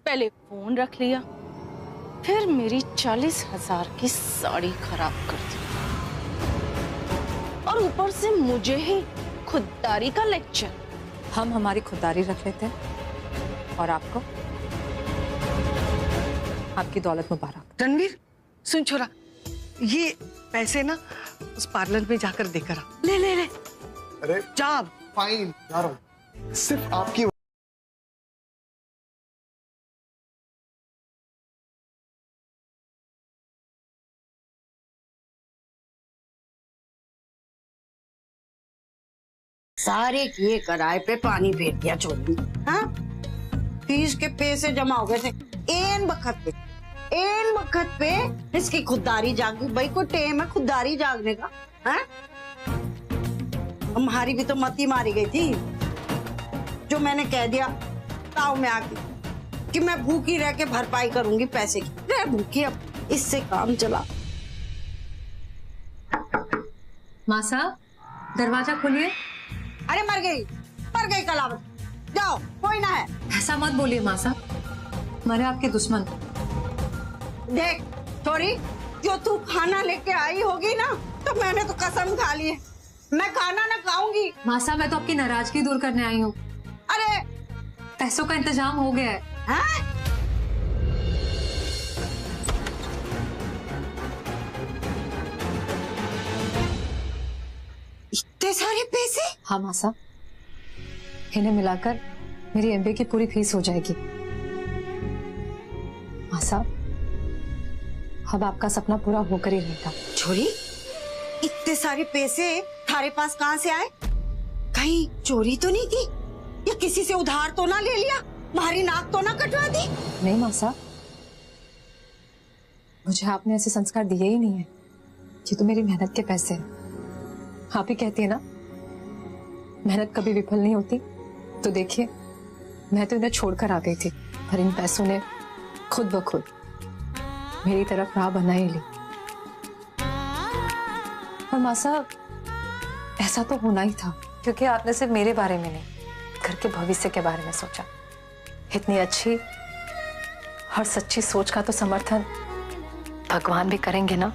पहले फोन रख लिया, फिर मेरी 40,000 की साड़ी खराब कर दी, और ऊपर से मुझे ही खुददारी का लेक्चर। हम हमारी खुददारी रख लेते हैं और आपको आपकी दौलत मुबारक। रणवीर सुन छोरा, ये पैसे ना उस पार्लर में जाकर देकर आ। ले ले ले। अरे जा। फाइन, जा रहा हूं। सिर्फ आपकी सारे किए कराए पे पानी फेर दिया चोरी। हाँ, फीस के पैसे जमा हो गए थे एन वक्त पे इसकी खुददारी जाग गई। भाई कोई टेम है खुददारी जागने का? हाँ, हमारी भी तो मती मारी गई थी जो मैंने कह दिया ताऊ में आके कि मैं भूखी रह के भरपाई करूंगी पैसे की। रह भूखी, अब इससे काम चला। माँ साहब, दरवाजा खोलिए। अरे मर गई कलावत, जाओ कोई ना है। ऐसा मत बोलिए माँ साहब, मैंने आपके दुश्मन। देख थोड़ी, जो तू खाना लेके आई होगी ना, तो मैंने तो कसम खा ली है मैं खाना ना खाऊंगी। माँ साहब, मैं तो आपकी नाराजगी दूर करने आई हूँ। अरे पैसों का इंतजाम हो गया है। हाँ? इतने सारे पैसे? हाँ माँ साहब, इन्हें मिलाकर मेरी एमबीए की पूरी फीस हो जाएगी। माँ साहब, अब आपका सपना पूरा होकर ही रहेगा। छोरी, इतने सारे पैसे थारे पास कहाँ से आए? कहीं चोरी तो नहीं की, या किसी से उधार तो ना ले लिया, भारी नाक तो ना कटवा दी? नहीं माँ साहब, मुझे आपने ऐसे संस्कार दिए ही नहीं है। ये तो मेरी मेहनत के पैसे हैं। आप ही कहती है ना, मेहनत कभी विफल नहीं होती। तो देखिए, मैं तो इन्हें छोड़कर आ गई थी, पर इन पैसों ने खुद ब खुद मेरी तरफ राह बना ही ली। और माँ साहब, ऐसा तो होना ही था, क्योंकि आपने सिर्फ मेरे बारे में नहीं, घर के भविष्य के बारे में सोचा। इतनी अच्छी और सच्ची सोच का तो समर्थन भगवान भी करेंगे ना।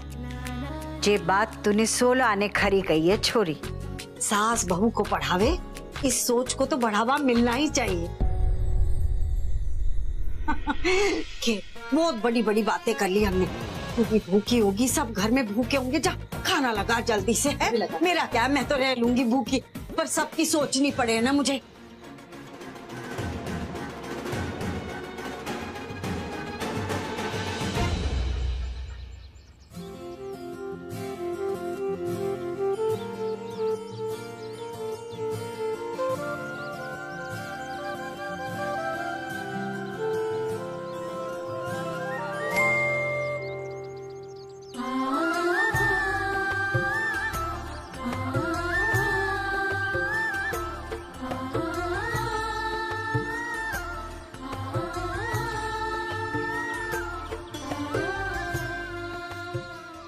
ये बात तूने 16 आने खरी कही है छोरी। सास बहू को पढ़ावे, इस सोच को तो बढ़ावा मिलना ही चाहिए। बहुत बड़ी बड़ी बातें कर ली हमने। तू भी भूखी होगी, सब घर में भूखे होंगे। जा खाना लगा जल्दी से। है मेरा क्या, मैं तो रह लूंगी भूखी, पर सबकी सोचनी पड़े ना मुझे।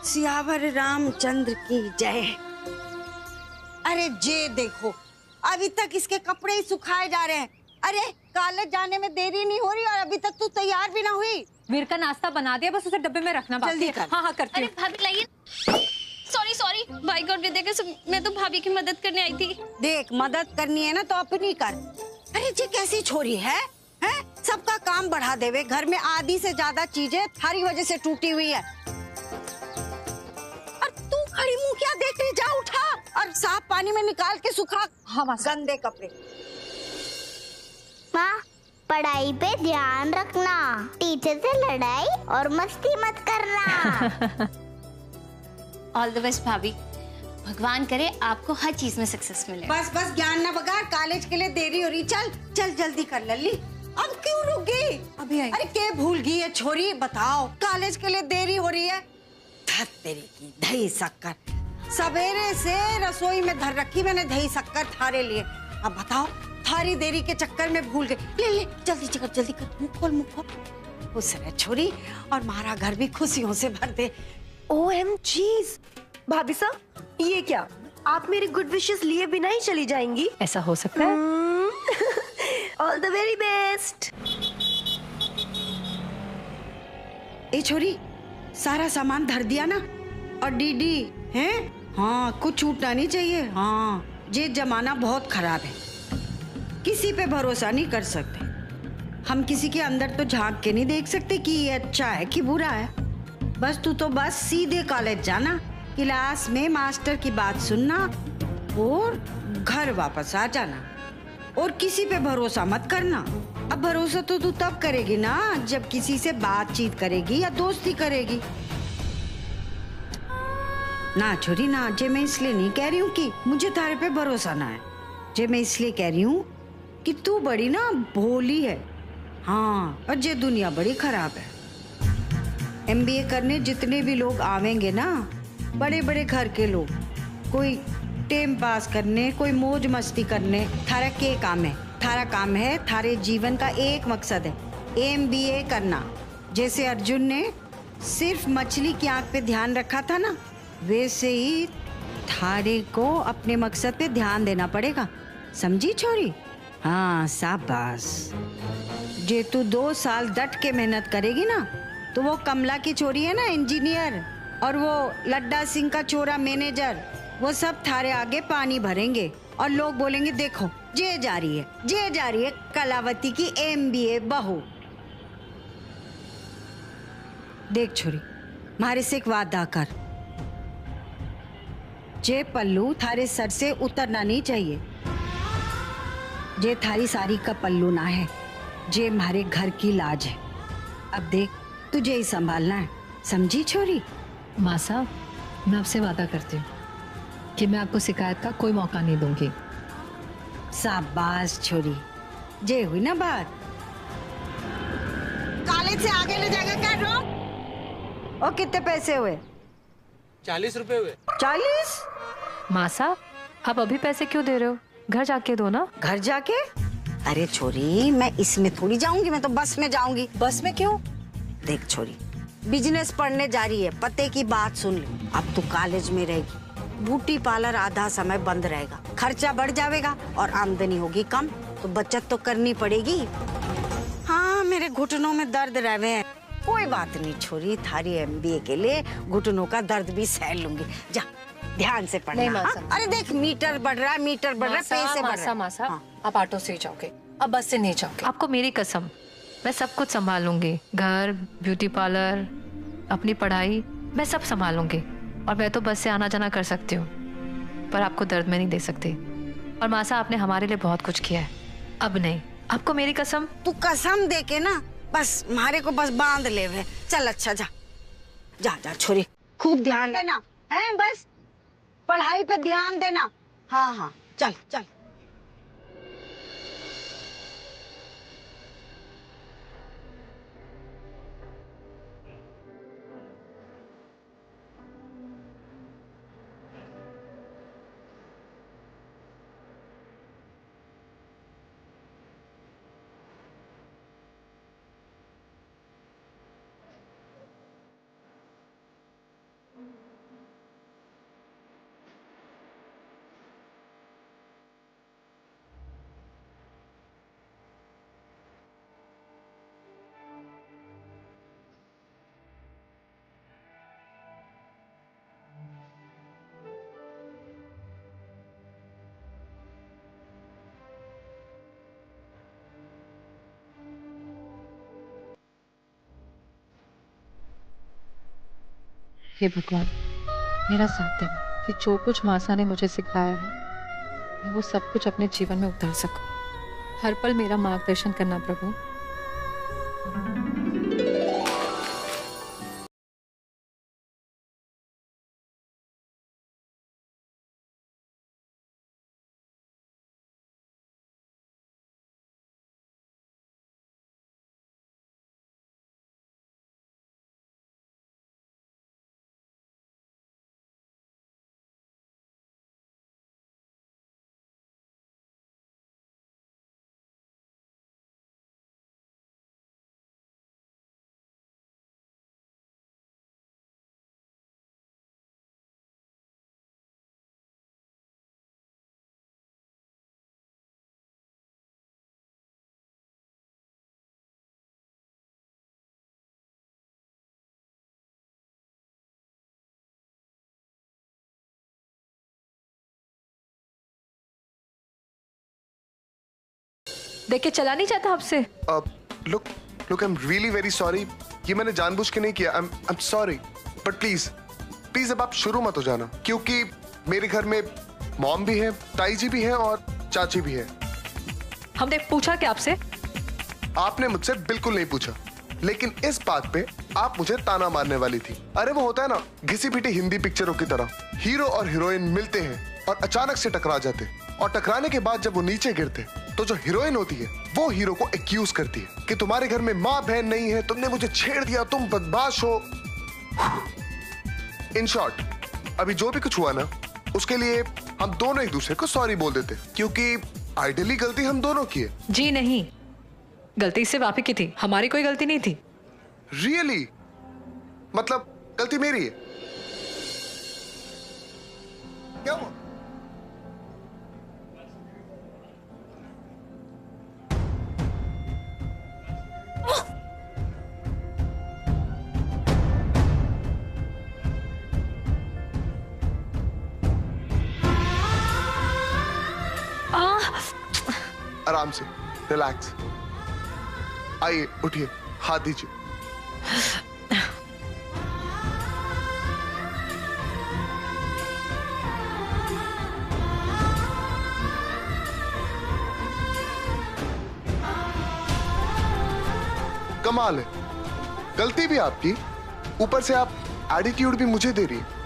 सियावर रामचंद्र की जय। अरे जे देखो, अभी तक इसके कपड़े ही सुखाए जा रहे हैं। अरे कॉलेज जाने में देरी नहीं हो रही और अभी तक तू तैयार भी ना हुई। वीर का नाश्ता बना दिया, बस उसे डब्बे में रखना बाकी जल्दी है। कर। हाँ करती हूँ। अरे भाभी लाइए। सॉरी भाई गॉड विद्या के सब, मैं तो भाभी की मदद करने आई थी। देख, मदद करनी है ना तो अपनी कर। अरे जी कैसी छोरी है, हैं? सबका काम बढ़ा देवे। घर में आधी से ज्यादा चीजें थारी वजह से टूटी हुई है। और तू खड़ी मुंह क्या देख रही? जा उठा और साफ पानी में निकाल के सुखा। हाँ माँ साहब। गंदे कपड़े। माँ, पढ़ाई पे ध्यान रखना, टीचर से लड़ाई और मस्ती मत करना। ऑल द बेस्ट भाभी, भगवान करे आपको हर चीज में सक्सेस मिले। बस बस ज्ञान ना बगाड़, कॉलेज के लिए देरी हो रही। चल चल जल्दी कर लल्ली। अब क्यों रुक गई? अभी आई। अरे क्या भूल गई है छोरी? बताओ, कॉलेज के लिए देरी हो रही है। धत तेरी की दही शक्कर, सवेरे से रसोई में धर रखी मैंने दही शक्कर थारे लिए। अब बताओ, थारी देरी के चक्कर में भूल गई। ले ले जल्दी कर, जल्दी कर। मुंह खोल, मुंह खोल। खुश रह छोरी, और हमारा घर भी खुशियों से भर दे। OMG, भाभी साहब, ये क्या? आप मेरी गुड विशेस लिए बिना ही चली जाएंगी? ऐसा हो सकता है। All the very best. ए छोरी, सारा सामान धर दिया ना? और डीडी है? हाँ, कुछ छूटना नहीं चाहिए। हाँ, ये जमाना बहुत खराब है, किसी पे भरोसा नहीं कर सकते। हम किसी के अंदर तो झांक के नहीं देख सकते कि ये अच्छा है कि बुरा है। बस तू तो बस सीधे कॉलेज जाना, क्लास में मास्टर की बात सुनना और घर वापस आ जाना, और किसी पे भरोसा मत करना। अब भरोसा तो तू तब करेगी ना जब किसी से बातचीत करेगी या दोस्ती करेगी। ना छोरी ना, जे मैं इसलिए नहीं कह रही हूँ कि मुझे तारे पे भरोसा ना है, जे मैं इसलिए कह रही हूँ कि तू बड़ी ना भोली है। हाँ, और जे दुनिया बड़ी खराब है। एमबीए करने जितने भी लोग आवेंगे ना, बड़े बड़े घर के लोग, कोई टाइम पास करने, कोई मौज मस्ती करने, थारा के काम है? थारा काम है, थारे जीवन का एक मकसद है, एमबीए करना। जैसे अर्जुन ने सिर्फ मछली की आंख पे ध्यान रखा था ना, वैसे ही थारे को अपने मकसद पे ध्यान देना पड़ेगा। समझी छोरी? हाँ, शाबाश। जे तू 2 साल डट के मेहनत करेगी ना, तो वो कमला की छोरी है ना इंजीनियर, और वो लड्डा सिंह का छोरा मैनेजर, वो सब थारे आगे पानी भरेंगे और लोग बोलेंगे देखो जे जा रही है कलावती की एमबीए बहू। देख छोरी, मारे से एक वादा कर, जे पल्लू थारे सर से उतरना नहीं चाहिए। जे थारी साड़ी का पल्लू ना है, जे हमारे घर की लाज है। अब देख, तुझे ही संभालना है, समझी छोरी? माँ साहब, मैं आपसे वादा करती हूँ कि मैं आपको शिकायत का कोई मौका नहीं दूंगी। शाबाश छोरी, जे हुई ना बात। कॉलेज से आगे ले जाएगा क्या रोक? और कितने पैसे हुए? 40 रुपए हुए। 40? माँ साहब, आप अभी पैसे क्यों दे रहे हो? घर जाके दो ना। घर जाके? अरे छोरी, मैं इसमें थोड़ी जाऊंगी, मैं तो बस में जाऊंगी। बस में क्यों? देख छोरी, बिजनेस पढ़ने जा रही है, पते की बात सुन ले। अब तू कॉलेज में रहेगी, ब्यूटी पार्लर आधा समय बंद रहेगा, खर्चा बढ़ जाएगा और आमदनी होगी कम, तो बचत तो करनी पड़ेगी। हाँ, मेरे घुटनों में दर्द रहे हैं, कोई बात नहीं छोरी, थारी एमबीए के लिए घुटनों का दर्द भी सह लूंगी। जा, ध्यान से पढ़ना। हाँ? अरे देख, मीटर बढ़ रहा है, पैसे बढ़ रहे हैं। हाँ। आप ऑटो से ही जाओगे, अब बस से नहीं जाओगे। आपको मेरी कसम, मैं सब कुछ संभाल लूंगी, घर, ब्यूटी पार्लर, अपनी पढ़ाई, मैं सब संभालूंगी। और मैं तो बस से आना जाना कर सकती हूँ, पर आपको दर्द में नहीं दे सकती। और मासा, आपने हमारे लिए बहुत कुछ किया है, अब नहीं, आपको मेरी कसम। तू कसम दे के ना बस हमारे को बस बांध ले वे। चल अच्छा, जा जा जा छोरी, खूब ध्यान देना है, बस पढ़ाई पे ध्यान देना। हाँ हाँ, चल चल। हे भगवान, मेरा साथ देना कि जो कुछ मासा ने मुझे सिखाया है, मैं वो सब कुछ अपने जीवन में उतार सकूं। हर पल मेरा मार्गदर्शन करना प्रभु। देख के चला नहीं जाता आपसे? Look look, I am really very sorry. ये मैंने जानबूझ के नहीं किया। I am sorry, but please please अब आप शुरू मत हो जाना, क्योंकि मेरे घर में मॉम भी है, ताई जी भी है और चाची भी है। हमने पूछा क्या आपसे? आपने मुझसे बिल्कुल नहीं पूछा, लेकिन इस बात पे आप मुझे ताना मारने वाली थी। अरे वो होता है ना घिसी पिटी हिंदी पिक्चरों की तरह, हीरो और हीरोइन मिलते हैं और अचानक से टकरा जाते, और टकराने के बाद जब वो नीचे गिरते तो जो हीरोइन होती है वो हीरो को एक्यूज करती है कि तुम्हारे घर में माँ बहन नहीं है, तुमने मुझे छेड़ दिया, तुम बदमाश हो। इन शॉर्ट, अभी जो भी कुछ हुआ ना, उसके लिए हम दोनों एक दूसरे को सॉरी बोल देते, क्योंकि आइडियली गलती हम दोनों की है। जी नहीं, गलती सिर्फ आप ही की थी, हमारी कोई गलती नहीं थी। रियली? मतलब गलती मेरी है? क्या हुआ? आराम से, रिलैक्स। आइए, उठिए, हाथ दीजिए। कमाल है, गलती भी आपकी, ऊपर से आप एटीट्यूड भी मुझे दे रही है।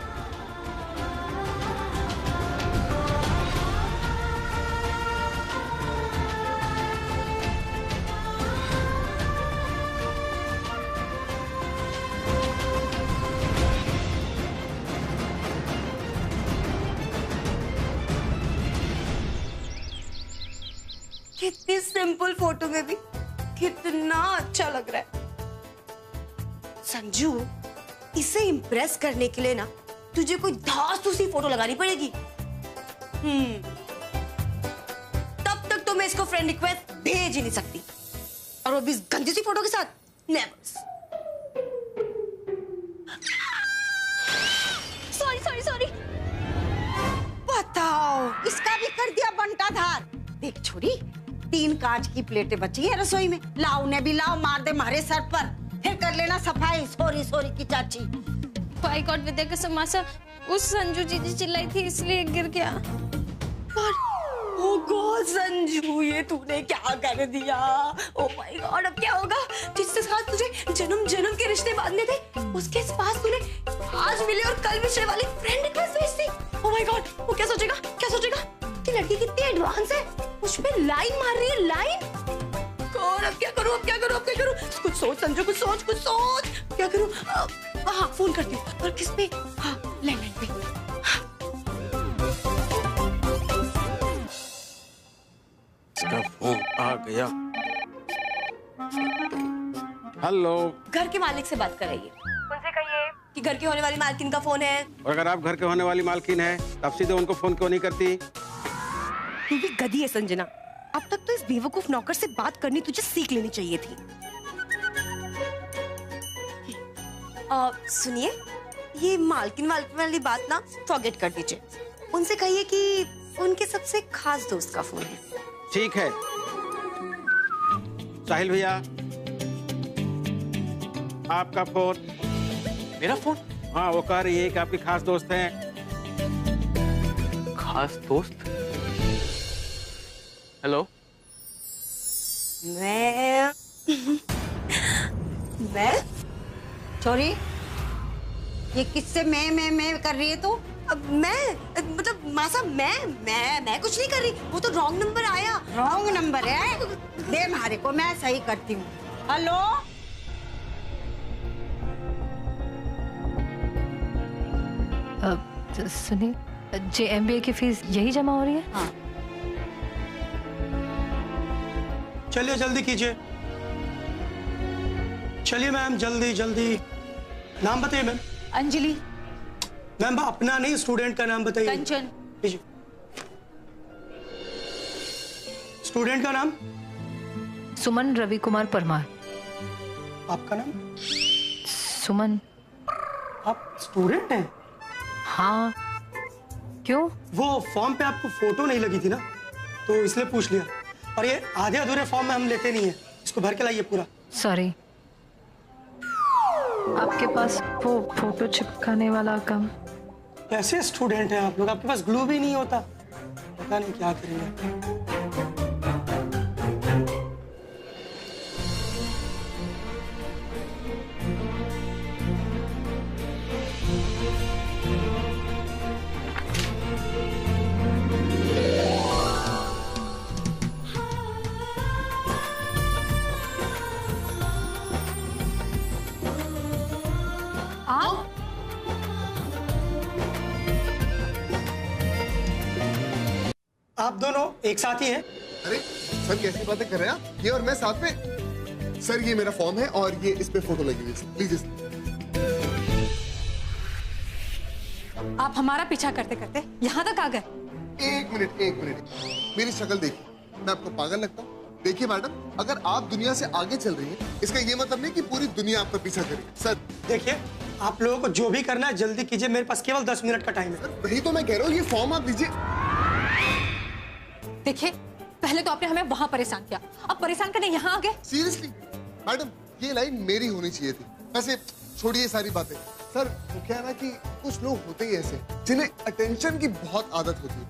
कितनी सिंपल फोटो में भी कितना अच्छा लग रहा है। संजू, इसे इम्प्रेस करने के लिए ना तुझे कोई धांसू सी फोटो लगानी पड़ेगी। तब तक तो मैं इसको फ्रेंड रिक्वेस्ट भेज ही नहीं सकती, और वो भी इस गंदी सी फोटो के साथ। नेवर। Sorry sorry sorry. बताओ, इसका भी कर दिया बंटा धार। देख छोरी, 3 कांच की प्लेटें बची है रसोई में, लाओ उन्हें भी लाओ, मार दे मारे सर पर, फिर कर लेना सफाई। सॉरी सॉरी की चाची। बाय गॉड विद्या का समासा, उस संजू जीजी चिल्लाई थी इसलिए गिर गया। ओ गॉड संजू, ये तूने क्या कर दिया? ओ माय गॉड, अब क्या होगा? जिसके साथ तुझे जन्म जन्म के रिश्ते बांधने थे, उसके पास तूने आज मिले और कल मिलने वाली फ्रेंड रिक्वेस्ट भेज दी। ओ माय गॉड, वो क्या सोचेगा? क्या सोचेगा कि लड़की कितनी एडवांस है, मुझ पे लाइन मार रही है, लाइन। और अब क्या करूं? अब क्या करूं? अब क्या करूं? कुछ सोच संजू, कुछ सोच, कुछ सोच। क्या करूं? हाँ, फोन करती हूँ। और किस पे? हाँ, लैंडलाइन पे। इसका फोन आ गया। हेलो। घर के मालिक से बात कर रही है, उनसे कहिए कि घर की होने वाली मालकिन का फोन है। और अगर आप घर के होने वाली मालकिन है, तब सीधे उनको फोन क्यों नहीं करती? तू भी गधी है संजना, अब तक तो इस बेवकूफ नौकर से बात करनी तुझे सीख लेनी चाहिए थी। सुनिए, ये मालकिन वाली बात ना फॉरगेट कर दीजिए। उनसे कहिए कि उनके सबसे खास दोस्त का फोन है। ठीक है। साहिल भैया, आपका फोन। मेरा फोन? हाँ, वो कह रही है कि आपकी खास दोस्त हैं। खास दोस्त? हेलो। मैं छोरी, ये किससे मैं कर रही है तू? अब मैं मतलब मासा, मैं कुछ नहीं कर रही, वो तो रॉन्ग नंबर आया। रॉन्ग नंबर है? दे मारे को, मैं सही करती हूँ। हेलो, सुनिए, JMBA की फीस यही जमा हो रही है? हाँ। चलिए जल्दी कीजिए। चलिए मैम, जल्दी जल्दी। नाम बताइए मैम। अंजलि। मैम अपना नहीं, स्टूडेंट का नाम बताइए। कंचन। लीजिए। स्टूडेंट का नाम? सुमन रवि कुमार परमार। आपका नाम? सुमन। आप स्टूडेंट हैं? हाँ, क्यों? वो फॉर्म पे आपको फोटो नहीं लगी थी ना, तो इसलिए पूछ लिया। और ये आधे अधूरे फॉर्म में हम लेते नहीं है, इसको भर के लाइए पूरा। सॉरी, आपके पास वो फोटो चिपकाने वाला काम? कैसे स्टूडेंट हैं आप लोग, आपके पास ग्लू भी नहीं होता, पता नहीं क्या करेंगे। आप दोनों एक साथ ही हैं? अरे सर कैसी बातें कर रहे हैं आप? ये और मैं साथ में। सर ये मेरा फॉर्म है और ये इस पे फोटो लगी हुई है, प्लीज। आप हमारा पीछा करते करते यहाँ तक आ गए। एक मिनट, मेरी शक्ल देखिए, मैं आपको पागल लगता हूँ? देखिए मैडम, अगर आप दुनिया से आगे चल रही हैं, इसका ये मतलब नहीं कि पूरी दुनिया आपका पीछा करेगी। सर देखिए, आप लोगों को जो भी करना है जल्दी कीजिए, मेरे पास केवल 10 मिनट का टाइम है। सर वही तो मैं कह रहा हूँ, ये फॉर्म आप दीजिए। देखिए, पहले तो आपने हमें वहां परेशान किया, अब परेशान करने यहाँ आ गए। सीरियसली मैडम, ये लाइन मेरी होनी चाहिए थी। वैसे छोड़िए सारी बातें। सर वो क्या है ना कि कुछ लोग होते ही ऐसे जिन्हें अटेंशन की बहुत आदत होती है,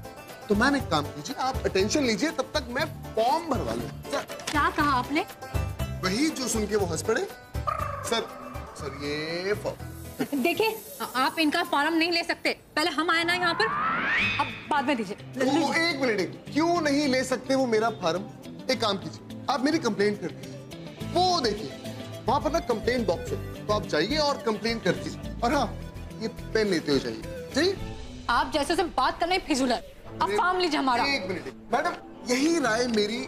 तो मैम एक काम कीजिए, आप अटेंशन लीजिए, तब तक मैं फॉर्म भरवा लूं। सर क्या कहा आपने? वही जो सुन के वो हंस पड़े। सर ये फॉर्म देखिए, आप इनका फॉर्म नहीं ले सकते, पहले हम आए ना यहाँ पर, अब बाद में दीजिए। वो एक मिनट, क्यों नहीं ले सकते वो मेरा फॉर्म? एक काम कीजिए, आप मेरी कंप्लेंट कर दीजिए, वो देखिए वहां पर ना कंप्लेंट बॉक्स है, तो आप जाइए और कंप्लेंट कर दीजिए। और हाँ, ये पेन लेते हो जाइए। आप जैसे से बात करना ही फिजूल है, अब फॉर्म लीजिए हमारा। एक मिनट मैडम, यही राय मेरी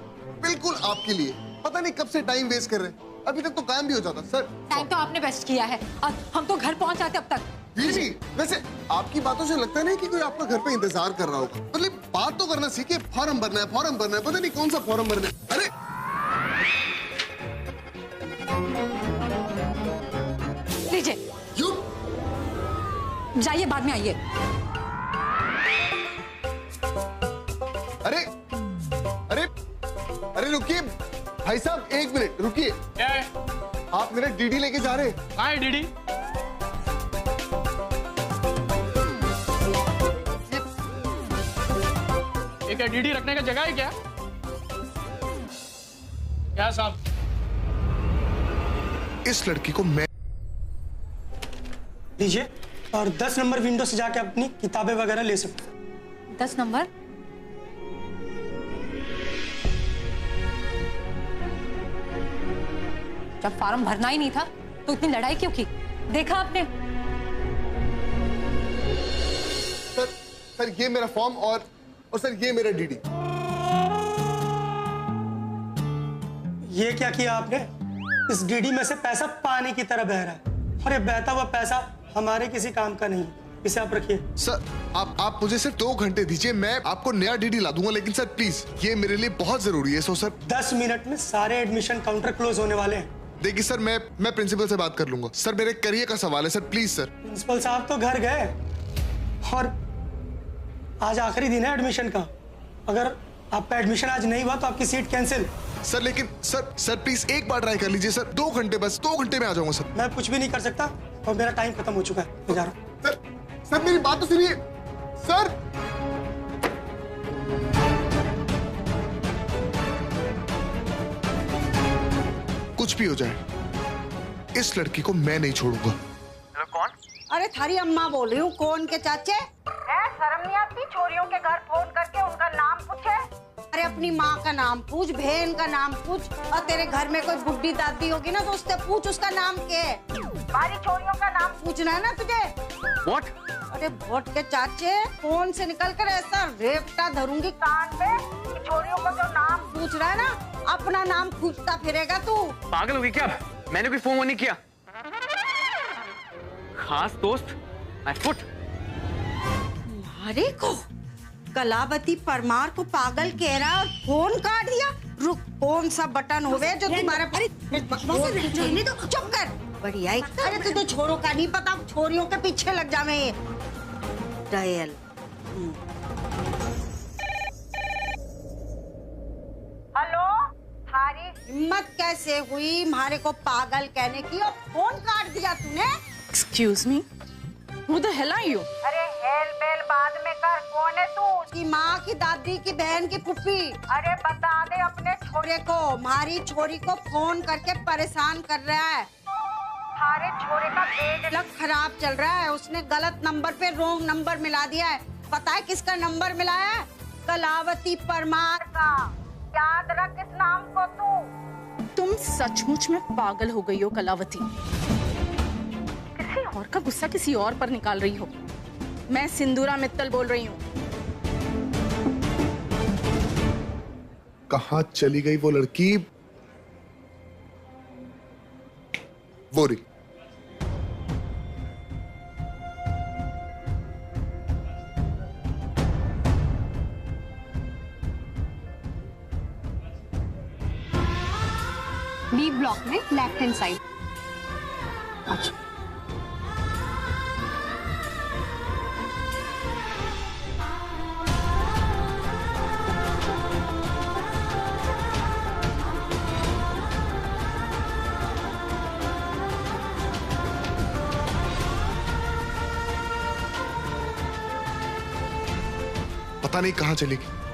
बिल्कुल आपके लिए। पता नहीं कब से टाइम वेस्ट कर रहे हैं, अभी तक तो काम भी हो जाता। सर टाइम तो आपने वेस्ट किया है, और हम तो घर पहुंच जाते अब तक। जी, वैसे आपकी बातों से लगता नहीं कि कोई आपका घर पे इंतजार कर रहा होगा। मतलब बात तो करना सीखिए, फॉर्म भरना है, पता नहीं कौन सा फॉर्म भरना है। अरे लीजिए, यू जाइए, बाद में आइए। अरे अरे अरे रुकिए भाई साहब, एक मिनट रुकिए। क्या है? आप मेरा डीडी लेके जा रहे हैं? कहाँ है डीडी? ये क्या डीडी रखने का जगह है क्या? क्या साहब? इस लड़की को मैं लीजिए, और 10 नंबर विंडो से जाके अपनी किताबें वगैरह ले सकते हैं। 10 नंबर? जब फॉर्म भरना ही नहीं था तो इतनी लड़ाई क्यों की? देखा आपने? सर ये मेरा फॉर्म और सर ये मेरा डीडी। ये क्या किया आपने? इस डीडी में से पैसा पानी की तरह बह रहा है, और ये बहता हुआ पैसा हमारे किसी काम का नहीं है, इसे आप रखिए। सर आप मुझे सिर्फ 2 घंटे दीजिए, मैं आपको नया डीडी ला दूंगा, लेकिन सर प्लीज ये मेरे लिए बहुत जरूरी है। सो सर 10 मिनट में सारे एडमिशन काउंटर क्लोज होने वाले हैं। देखिए सर, मैं प्रिंसिपल से बात कर लूंगा। सर मेरे करियर का सवाल है सर, प्लीज सर। प्रिंसिपल साहब तो घर गए, और आज आखिरी दिन है एडमिशन का। अगर आपका एडमिशन आज नहीं हुआ तो आपकी सीट कैंसिल। सर लेकिन सर प्लीज एक बार ट्राई कर लीजिए सर, 2 घंटे, बस 2 घंटे में आ जाऊंगा सर। मैं कुछ भी नहीं कर सकता, और मेरा टाइम खत्म हो चुका है, मैं जा रहा हूं। सर मेरी बात तो सुनिए सर। कुछ भी हो जाए, इस लड़की को मैं नहीं छोड़ूंगा। हेलो, कौन? अरे थारी अम्मा बोल रही हूँ। कौन के चाचे है? शर्म नहीं आती छोरियों के घर फोन करके उनका नाम पूछे? अरे अपनी माँ का नाम पूछ, बहन का नाम पूछ, और तेरे घर में कोई बुढ़ी दादी होगी ना तो उससे पूछ उसका नाम क्या है। बारी छोरियों का नाम पूछना है ना तुझे। What? अरे वोट के चाचे, फोन से निकल कर ऐसा रेपटा धरूंगी कान पे कि छोरियों को जो नाम पूछ रहा है ना, अपना नाम पूछता फिरेगा तू। पागल होगी क्या? मैंने कोई फोन नहीं किया। खास दोस्त, my foot। अरे को कलावती परमार को पागल कह रहा है और फोन काट दिया। रुक, कौन सा बटन होवे जो तुम्हारे? अरे चुप कर, बढ़िया। अरे तुझे छोरों का नहीं पता, छोरियों के पीछे लग जावे। डायल। हेलो हिम्मत कैसे हुई हमारे को पागल कहने की और फोन काट दिया तूने? Excuse me, who the hell are you? अरे हेल बेल बाद में कर, कौन है तू? उसकी माँ की दादी की बहन की पुप्पी। अरे बता दे अपने छोरे को, हमारी छोरी को फोन करके परेशान कर रहा है। हमारे छोरे का बेड लग खराब चल रहा है, उसने गलत नंबर पे रॉन्ग नंबर मिला दिया है। पता है किसका नंबर मिलाया है? कलावती परमार का। याद रख इस नाम को तू। तुम सचमुच में पागल हो गई हो कलावती। किसी और का गुस्सा किसी और पर निकाल रही हो। मैं सिंदूरा मित्तल बोल रही हूँ। कहाँ चली गई वो लड़की? वो रही। बी ब्लॉक में लेफ्ट हैंड साइड। अच्छा, पता नहीं कहाँ चली गई।